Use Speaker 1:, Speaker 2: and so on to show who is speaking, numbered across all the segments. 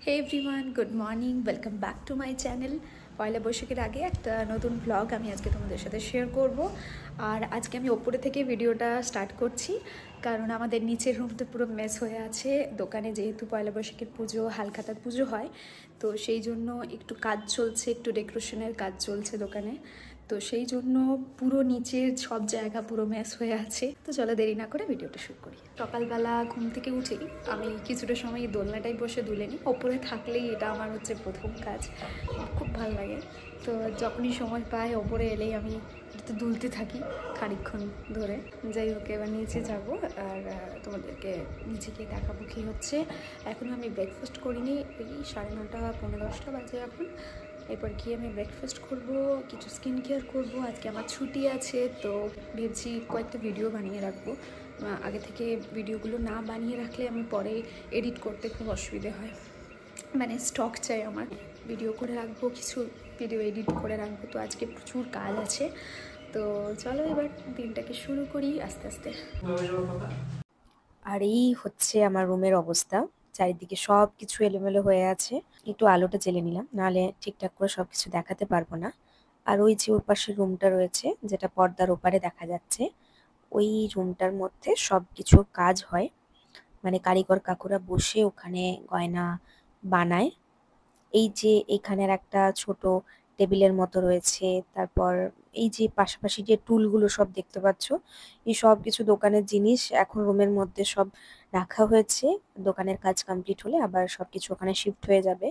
Speaker 1: Hey everyone, good morning, welcome back to my channel. পয়লা বৈশাখের আগে একটা নতুন ব্লগ আমি আজকে তোমাদের সাথে শেয়ার করব। আর আজকে আমি ওপরে থেকে ভিডিওটা স্টার্ট করছি, কারণ আমাদের নিচের রুমটা পুরো মেস হয়ে আছে। দোকানে যেহেতু পয়লা বৈশাখের পুজো, হালখাতার পুজো হয়, তো সেই জন্য একটু কাজ চলছে, একটু ডেকোরেশনের কাজ চলছে দোকানে। তো সেই জন্য পুরো নিচের সব জায়গা পুরো মেস হয়ে আছে। তো চলো দেরি না করে ভিডিওটা শুরু করি। সকালবেলা ঘুম থেকে উঠেই আমি কিছুটা সময় দোলনাটাই বসে দুলে নিই। ওপরে থাকলেই এটা আমার হচ্ছে প্রথম কাজ, খুব ভালো লাগে। তো যখনই সময় পাই ওপরে এলেই আমি একটু দুলতে থাকি খানিকক্ষণ ধরে। যাই হোক, এবার নিচে যাব আর তোমাদেরকে নিচে গিয়ে দেখাবো কী হচ্ছে। এখন আমি ব্রেকফাস্ট করিনি, এই 9:30 পৌনে 10টা বাজে এখন। এরপর গিয়ে আমি ব্রেকফাস্ট করব, কিছু স্কিন কেয়ার করবো। আজকে আমার ছুটি আছে, তো ভেবেছি কয়েকটা ভিডিও বানিয়ে রাখবো। আগে থেকে ভিডিওগুলো না বানিয়ে রাখলে আমি পরে এডিট করতে খুব অসুবিধে হয়, মানে স্টক চাই আমার। ভিডিও করে রাখবো, কিছু ভিডিও এডিট করে রাখবো। তো আজকে প্রচুর কাজ আছে, তো চলো এবার দিনটাকে শুরু করি আস্তে আস্তে।
Speaker 2: আর এই হচ্ছে আমার রুমের অবস্থা। চারিদিকে সব কিছু এলোমেলো হয়ে আছে। একটু আলোটা জ্বেলে নিলাম, নাহলে ঠিকঠাক করে সবকিছু দেখাতে পারবো না। আর ওই যে ওর পাশে রুমটা রয়েছে, যেটা পর্দার ওপারে দেখা যাচ্ছে, ওই রুমটার মধ্যে সবকিছু কাজ হয়। মানে কারিগর কাকুরা বসে ওখানে গয়না বানায়। এই যে এখানের একটা ছোট টেবিলের মতো রয়েছে, তারপর এই যে পাশাপাশি যে টুলগুলো সব দেখতে পাচ্ছ, এই সব কিছু দোকানের জিনিস এখন রুমের মধ্যে সব রাখা হয়েছে। দোকানের কাজ কমপ্লিট হলে আবার সবকিছু ওখানে শিফট হয়ে যাবে।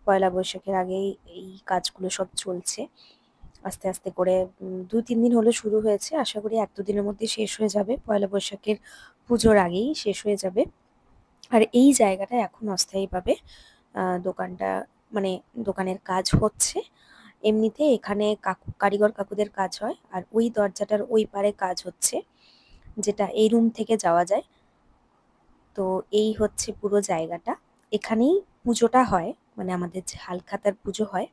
Speaker 2: পয়লা বৈশাখের আগেই এই কাজগুলো সব চলছে আস্তে আস্তে করে। 2-3 দিন হলো শুরু হয়েছে, আশা করি 1-2 দিনের মধ্যে শেষ হয়ে যাবে। পয়লা বৈশাখের পুজোর আগেই শেষ হয়ে যাবে। আর এই জায়গাটা এখন অস্থায়ীভাবে দোকানটা, মানে দোকানের কাজ হচ্ছে। এমনিতে এখানে কারিগর কাকুদের কাজ হয়। আর ওই দরজাটার ওই পারে কাজ হচ্ছে, যেটা এই রুম থেকে যাওয়া যায়। তো এই হচ্ছে পুরো জায়গাটা। এখানেই পুজোটা হয়, মানে আমাদের যে হালখাতার পুজো হয়,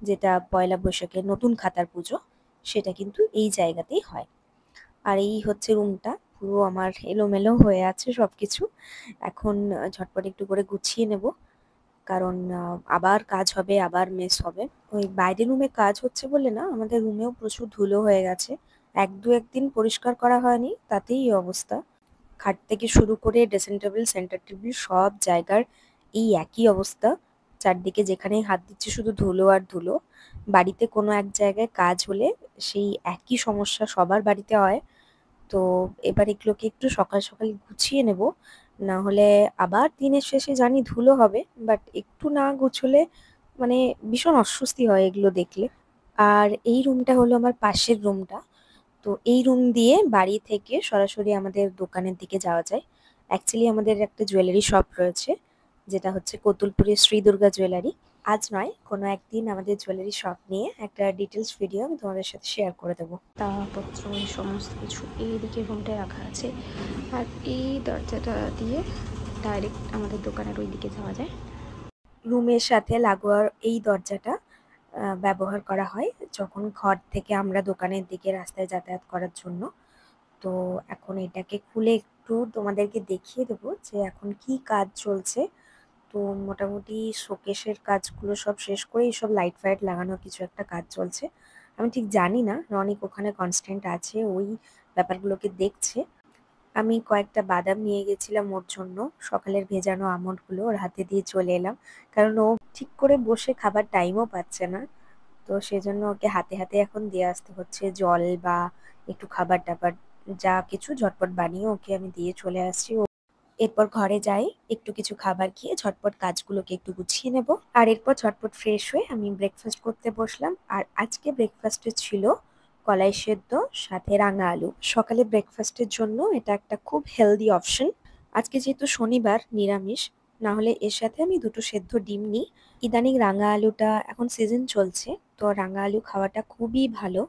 Speaker 2: যেটা পয়লা বৈশাখের নতুন খাতার পুজো, সেটা কিন্তু এই জায়গাতেই হয়। আর এই হচ্ছে রুমটা, পুরো আমার এলোমেলো হয়ে আছে সবকিছু। এখন ঝটপট একটু করে গুছিয়ে নেব, কারণ আবার কাজ হবে, আবার মেস হবে। ওই বাইরের রুমে কাজ হচ্ছে বলে না, আমাদের রুমেও প্রচুর ধুলো হয়ে গেছে। 1-2 দিন পরিষ্কার করা হয়নি, তাতেই এই অবস্থা। খাট থেকে শুরু করে ড্রেসিং টেবিল, সেন্টার টেবিল, সব জায়গার এই একই অবস্থা। চারদিকে যেখানেই হাত দিচ্ছি শুধু ধুলো আর ধুলো। বাড়িতে কোনো এক জায়গায় কাজ হলে সেই একই সমস্যা সবার বাড়িতে হয়। তো এবার এগুলোকে একটু সকাল সকাল গুছিয়ে নেব, না হলে আবার দিনের শেষে জানি ধুলো হবে, বাট একটু না গুছলে মানে ভীষণ অস্বস্তি হয় এগুলো দেখলে। আর এই রুমটা হলো আমার পাশের রুমটা। তো এই রুম দিয়ে বাড়ি থেকে সরাসরি আমাদের দোকানের দিকে যাওয়া যায়। অ্যাকচুয়ালি আমাদের একটা জুয়েলারি শপ রয়েছে, যেটা হচ্ছে কতুলপুরের শ্রী দুর্গা জুয়েলারি। আজ নয়, কোনো একদিন আমাদের জুয়েলারি শপ নিয়ে একটা ডিটেলস ভিডিও আমি তোমাদের সাথে শেয়ার করে দেবো।
Speaker 1: তাপত্র এই সমস্ত কিছু এইদিকে রুমটায় রাখা আছে, আর এই দরজাটা দিয়ে ডাইরেক্ট আমাদের দোকানের ওই দিকে যাওয়া যায়।
Speaker 2: রুমের সাথে লাগোয়া এই দরজাটা ব্যবহার করা হয় যখন ঘর থেকে আমরা দোকানের দিকে রাস্তায় যাতায়াত করার জন্য। তো এখন এটাকে খুলে একটু তোমাদেরকে দেখিয়ে দেবো যে এখন কি কাজ চলছে। তো মোটামুটি শোকেসের কাজগুলো সব শেষ করে এইসব লাইট ফাইট লাগানোর কিছু একটা কাজ চলছে। আমি ঠিক জানি না, রনিক ওখানে কনস্ট্যান্ট আছে, ওই ব্যাপারগুলোকে দেখছে। আমি কয়েকটা বাদাম নিয়ে গেছিলাম ওর জন্য, সকালের ভেজানো আমন্ডগুলো ওর হাতে দিয়ে চলে এলাম, কারণ ও ঠিক করে বসে খাবার টাইমও পাচ্ছে না। তো সেজন্য ওকে হাতে হাতে এখন দিয়ে আসতে হচ্ছে জল বা একটু খাবার টাবার, যা কিছু ঝটপট বানিয়ে ওকে আমি দিয়ে চলে আসছি। এরপর ঘরে যাই, একটু কিছু খাবার খেয়ে ঝটপট কাজগুলোকে একটু গুছিয়ে নেব। আর এরপর ঝটপট ফ্রেশ হয়ে আমি ব্রেকফাস্ট করতে বসলাম। আর আজকে ব্রেকফাস্টে ছিল কলাই সেদ্ধ সাথে রাঙা আলু। সকালে ব্রেকফাস্টের জন্য এটা একটা খুব হেলদি অপশন। আজকে যেহেতু শনিবার, নিরামিষ, না হলে এর সাথে আমি 2টো সেদ্ধ ডিম নিই। ইদানিং রাঙা আলুটা এখন সিজন চলছে, তো রাঙা আলু খাওয়াটা খুবই ভালো,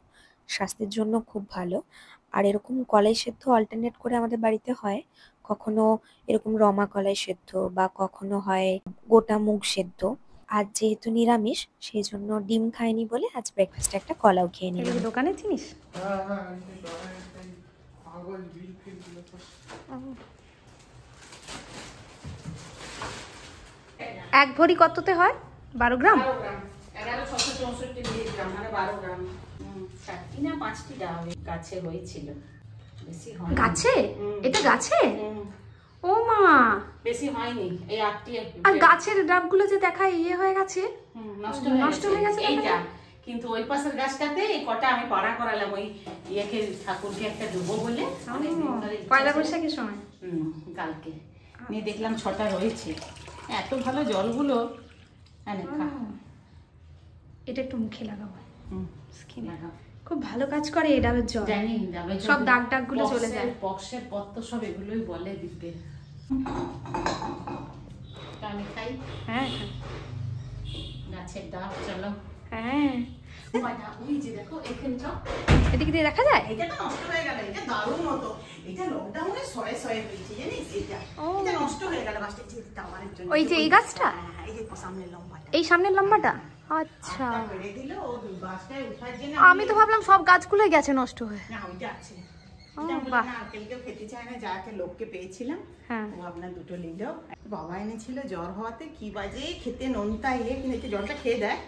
Speaker 2: স্বাস্থ্যের জন্য খুব ভালো। আর এরকম কলাই সেদ্ধ অল্টারনেট করে আমাদের বাড়িতে হয়। কখনো এরকম রমা কলাই সেদ্ধ, বা কখনো হয় গোটা মুগ সেদ্ধ। আজ যেহেতু নিরামিষ, সেই জন্য ডিম খাইনি বলে আজ ব্রেকফাস্টে একটা কলাও খেয়ে নিলাম।
Speaker 1: দোকানের জিনিস এক ভরি কততে হয়? 12 গ্রাম।
Speaker 3: 12 গ্রাম 11,664 মিলিগ্রাম মানে 12 গ্রাম। 4টি না 5টি ডাব গাছে হয়েছিল, বেশি হয়নি।
Speaker 1: গাছে? এটা গাছে? ও মা,
Speaker 3: বেশি হয়নি, এই 8টি।
Speaker 1: আর গাছের ডাবগুলো যে দেখায় ইয়ে হয়ে গেছে,
Speaker 3: নষ্ট হয়ে গেছে এইটা। কিন্তু ওই পাশের গাছটাতে এই কটা আমি পাড়া করালাম, ওই ইয়েকে ঠাকুরকে একটা দেবো বলে।
Speaker 1: পয়লা বৈশাখের সময়
Speaker 3: কালকে নিয়ে দেখলাম 6টা রয়েছে। এত ভালো জলগুলো।
Speaker 1: এটা একটু মুখে লাগাবো, স্কিনে
Speaker 3: লাগাও।
Speaker 1: খুব ভালো কাজ করে এই ডাবের জল।
Speaker 3: জানি ডাবের জল
Speaker 1: সব দাগ দাগগুলো চলে যায়।
Speaker 3: পক্সের পত্ত সব এগুলোই বলে দিতে। আমি খাই।
Speaker 1: হ্যাঁ
Speaker 3: গাছের ডাব। চলো।
Speaker 1: হ্যাঁ,
Speaker 3: ওই যে দেখো এখানটা,
Speaker 1: এদিকে দিয়ে দেখা যায়।
Speaker 3: এটা তো নষ্ট হয়ে গেল, এটা দারুণ মতো। এটা লকডাউনে সয়ে হয়েছে জানিস, এটা নষ্ট হয়ে গেল গাছটা, যে টাওয়ারের জন্য।
Speaker 1: ওই যে এই গাছটা,
Speaker 3: এই যে সামনের লম্বাটা,
Speaker 1: এই সামনের লম্বাটা। আচ্ছা,
Speaker 3: বেড়ে দিল ও গাছটায় উঠার জন্য।
Speaker 1: আমি তো ভাবলাম সব গাছগুলোই গেছে নষ্ট হয়ে।
Speaker 3: না ওইটা আছে।
Speaker 1: বাহ,
Speaker 3: নারকেলকেও খেতে চায় না, যাকে লোককে পেয়েছিলাম ও আপনার দুটো নিল। বাবা এনেছিল জ্বর হওয়াতে, কি বাজে খেতে নোনতা কিন্তু একটু জলটা খেয়ে দেয়।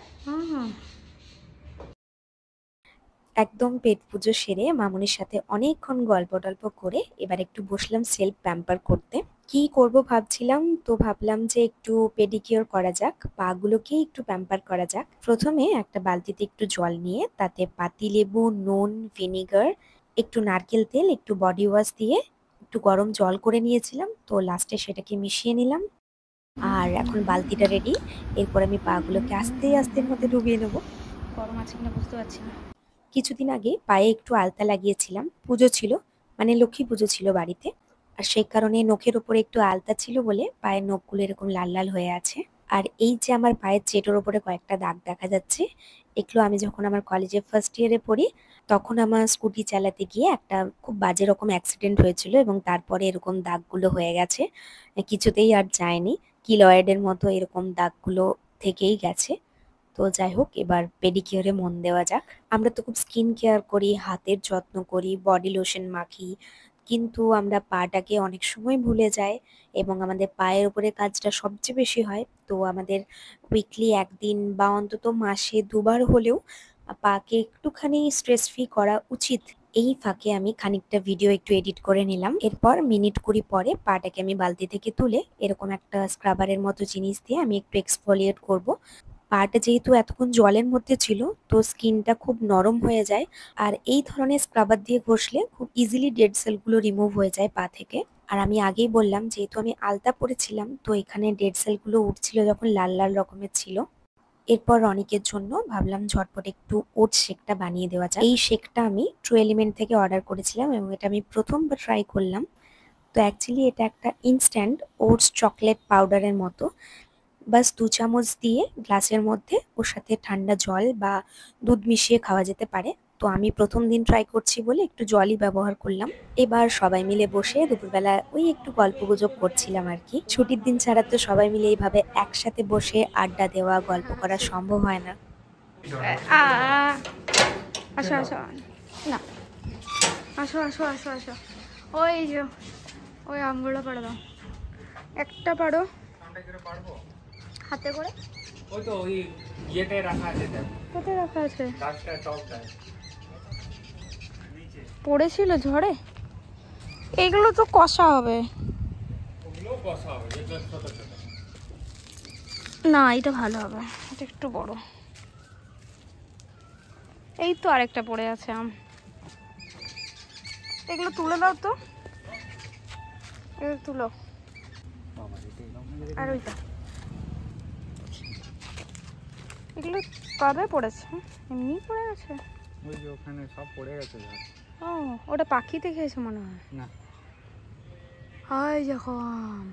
Speaker 2: একদম পেট পুজো সেরে মামুনির সাথে অনেকক্ষণ গল্প টল্প করে এবার একটু বসলাম সেলফ প্যাম্পার করতে। কি করব ভাবছিলাম, তো ভাবলাম যে একটু পেডিকিওর করা যাক, পাগুলোকে একটু প্যাম্পার করা যাক। প্রথমে একটা বালতিতে একটু জল নিয়ে তাতে পাতিলেবু, নুন, ভিনিগার, একটু নারকেল তেল, একটু বডি ওয়াশ দিয়ে একটু গরম জল করে নিয়েছিলাম। তো লাস্টে সেটাকে মিশিয়ে নিলাম। আর এখন বালতিটা রেডি। এরপর আমি পাগুলোকে আস্তে আস্তে মধ্যে ডুবিয়ে নেবো।
Speaker 1: গরম আছে কিনা বুঝতে পারছি না।
Speaker 2: কিছুদিন আগে পায়ে একটু আলতা লাগিয়েছিলাম, পুজো ছিল, মানে লক্ষ্মী পুজো ছিল বাড়িতে। আর সেই কারণে নখের উপরে একটু আলতা ছিল বলে পায়ের নখগুলো এরকম লাল লাল হয়ে আছে। আর এই যে আমার পায়ের চেটোর ওপরে কয়েকটা দাগ দেখা যাচ্ছে, এগুলো আমি যখন আমার কলেজে ফার্স্ট ইয়ারে পড়ি তখন আমার স্কুটি চালাতে গিয়ে একটা খুব বাজে রকম অ্যাক্সিডেন্ট হয়েছিল এবং তারপরে এরকম দাগগুলো হয়ে গেছে, কিছুতেই আর যায়নি। কিলয়েডের মতো এরকম দাগগুলো থেকেই গেছে। তো যাই হোক, এবার পেডিকিওরে মন দেওয়া যাক। আমরা তো খুব স্কিন কেয়ার করি, হাতের যত্ন করি, বডি লোশন মাখি, কিন্তু আমরা পাটাকে অনেক সময় ভুলে যাই এবং আমাদের পায়ের উপরে কাজটা সবচেয়ে বেশি হয়। তো আমাদের উইকলি একদিন বা অন্তত মাসে 2বার হলেও পাকে একটুখানি স্ট্রেস ফ্রি করা উচিত। এই ফাঁকে আমি খানিকটা ভিডিও একটু এডিট করে নিলাম। এরপর মিনিট 20 পরে পাটাকে আমি বালতি থেকে তুলে এরকম একটা স্ক্রাবারের মতো জিনিস দিয়ে আমি একটু এক্সফোলিয়েট করব। পাটা যেহেতু এতক্ষণ জলের মধ্যে ছিল, তো স্কিনটা খুব নরম হয়ে যায়। আর এই ধরনের স্ক্রাবার দিয়ে ঘষলে খুব ইজিলি ডেড সেলগুলো রিমুভ হয়ে যায় পা থেকে। আর আমি আগেই বললাম, যেহেতু আমি আলতা পরেছিলাম, তো এখানে ডেড সেলগুলো উঠছিল যখন লাল লাল রকমের ছিল। এরপর রনিকের জন্য ভাবলাম ঝটপট একটু ওটস শেকটা বানিয়ে দেওয়া যায়। এই শেকটা আমি ট্রু এলিমেন্ট থেকে অর্ডার করেছিলাম এবং এটা আমি প্রথমবার ট্রাই করলাম। তো অ্যাকচুয়ালি এটা একটা ইনস্ট্যান্ট ওটস চকলেট পাউডারের মতো। বাস 2 চামচ দিয়ে গ্লাসের মধ্যে ওর সাথে ঠান্ডা জল বা দুধ মিশিয়ে খাওয়া যেতে পারে। তো আমি প্রথম দিন ট্রাই করছি বলে একটু জলই ব্যবহার করলাম। এবার সবাই মিলে বসে দুপুরবেলা ওই একটু গল্পগুজব করছিলাম আর কি। ছুটির দিন ছাড়া তো সবাই মিলে এইভাবে একসাথে বসে আড্ডা দেওয়া, গল্প করা সম্ভব হয় না।
Speaker 1: আসো আসো না, আসো আসো আসো আসো। ওই যে ওই আমগুলো পাড়ো দাও, একটা পাড়ো হাতে করে।
Speaker 4: ওই তো ওই ইয়েতে রাখা আছে,
Speaker 1: কোথায় রাখা আছে?
Speaker 4: গাছটা টপটায়
Speaker 1: পড়েছিল ঝড়ে। এগুলো তো কষা হবে।
Speaker 4: ওগুলো কষা হবে, এগুলো ছোট ছোট।
Speaker 1: না, এটা ভালো হবে, এটা একটু বড়। এই তো আরেকটা পড়ে আছে আম, এগুলো তুলে দাও তো, এগুলো তুলো। আর ওইটা, এগুলো কবে পড়েছে? এমনি পড়ে গেছে?
Speaker 4: ওই যে ওখানে সব পড়ে গেছে।
Speaker 1: ও, ওটা পাখিতে খেয়েছে মনে হয়।
Speaker 4: না,
Speaker 1: হয় দেখো আম,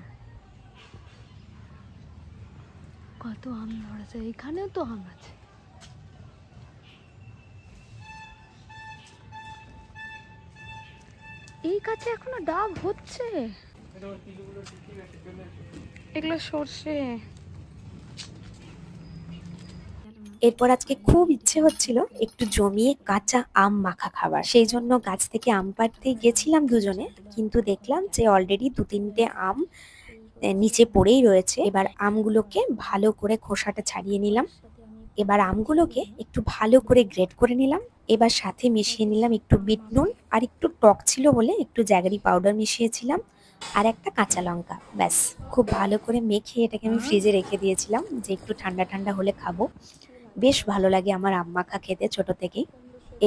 Speaker 1: কত আম ধরেছে। এখানেও তো আম আছে। এই গাছে এখনো ডাব হচ্ছে। এগুলো সর্ষে।
Speaker 2: এরপর আজকে খুব ইচ্ছে হচ্ছিল একটু জমিয়ে কাঁচা আম মাখা খাবার, সেই জন্য গাছ থেকে আম পাড়তে গেছিলাম দুজনে। কিন্তু দেখলাম যে অলরেডি 2-3টে আম নিচে পড়েই রয়েছে। এবার আমগুলোকে ভালো করে খোসাটা ছাড়িয়ে নিলাম। এবার আমগুলোকে একটু ভালো করে গ্রেট করে নিলাম। এবার সাথে মিশিয়ে নিলাম একটু বিট নুন, আর একটু টক ছিল বলে একটু জ্যাগারি পাউডার মিশিয়েছিলাম, আর একটা কাঁচা লঙ্কা। ব্যাস, খুব ভালো করে মেখে এটাকে আমি ফ্রিজে রেখে দিয়েছিলাম যে একটু ঠান্ডা ঠান্ডা হলে খাবো। বেশ ভালো লাগে আমার আম মাখা খেতে ছোট থেকেই।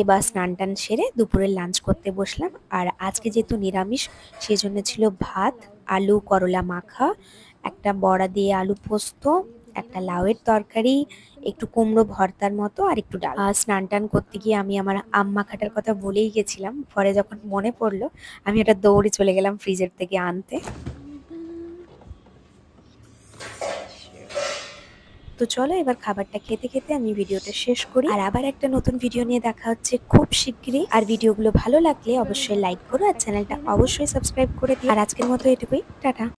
Speaker 2: এবার স্নান টান সেরে দুপুরের লাঞ্চ করতে বসলাম। আর আজকে যেহেতু নিরামিষ, সেই জন্য ছিল ভাত, আলু করলা মাখা, একটা বড়া দিয়ে আলু পোস্ত, একটা লাউয়ের তরকারি, একটু কুমড়ো ভর্তার মতো, আর একটু ডাল। স্নান টান করতে গিয়ে আমি আমার আম মাখাটার কথা ভুলেই গেছিলাম। পরে যখন মনে পড়লো আমি ওটা দৌড়ে চলে গেলাম ফ্রিজের থেকে আনতে। তো চলো এবার খাবারটা খেতে খেতে আমি ভিডিওটা শেষ করি। আর আবার একটা নতুন ভিডিও নিয়ে দেখা হচ্ছে খুব শিগগিরই। আর ভিডিওগুলো ভালো লাগলে অবশ্যই লাইক করো, আর চ্যানেলটা অবশ্যই সাবস্ক্রাইব করে দিও। আর আজকের মতো এটুকুই, টাটা।